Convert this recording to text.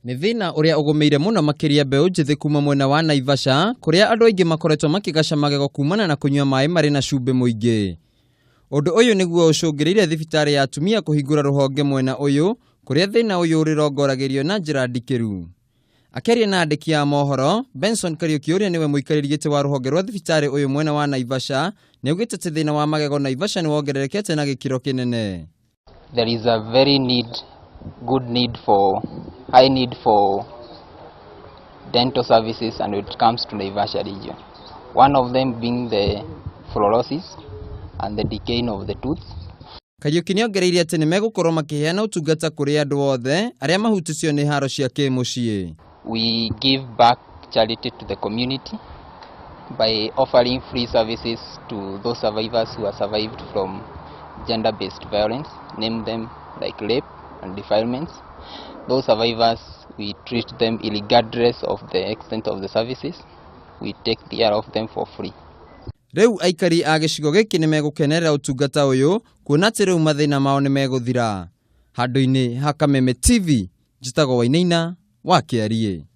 Nĩ thĩna ũrĩa ũgũmĩire mũno makiria mbeũ njĩthĩ kuma mwena wa Naivasha, kũrĩa andũ aingĩ makoretwo makĩgaca magego kumana na kũnyua maai marĩ na cumbi muingi. Ũndũ ũyũ nĩguo ũcũngĩrĩire thibitari ya atumia kũhingũra rũhonge mwena ũyũ, kũrĩa thĩna ũyũ ũrĩrongoragĩrio na njĩra ndikĩru. Akĩaria na andĩki a mohoro, Benson Kariuki ũrĩa nĩwe mũikarĩri gĩtĩ wa rũhonge rwa thibitari ũyũ mwena wa Naivasha, nĩaugĩte atĩ thĩna wa magego Naivasha nĩwongererekete na gĩkĩro kĩnene. There is a very high need for dental services and when it comes to Naivasha region. One of them being the fluorosis and the decaying of the tooth. Kariuki nĩongereire atĩ nĩmegũkorwo makĩheana ũtungata kũrĩ andũ othe arĩa mahutĩtio nĩ haro cia kĩmũciĩ. We give back charity to the community by offering free services to those survivors who have survived from gender-based violence, name them like rape and defilements. Those survivors, we treat them regardless of the extent of the services. We take care of them for free. Rĩu aikari a gĩcigo gĩkĩ nĩmegũkenerera ũtungata ũyũ, kuona atĩ rĩu mathĩna mao nĩmegũthira. Handũ-inĩ ha Kameme TV, njĩtagwo Thina wa Kiarie.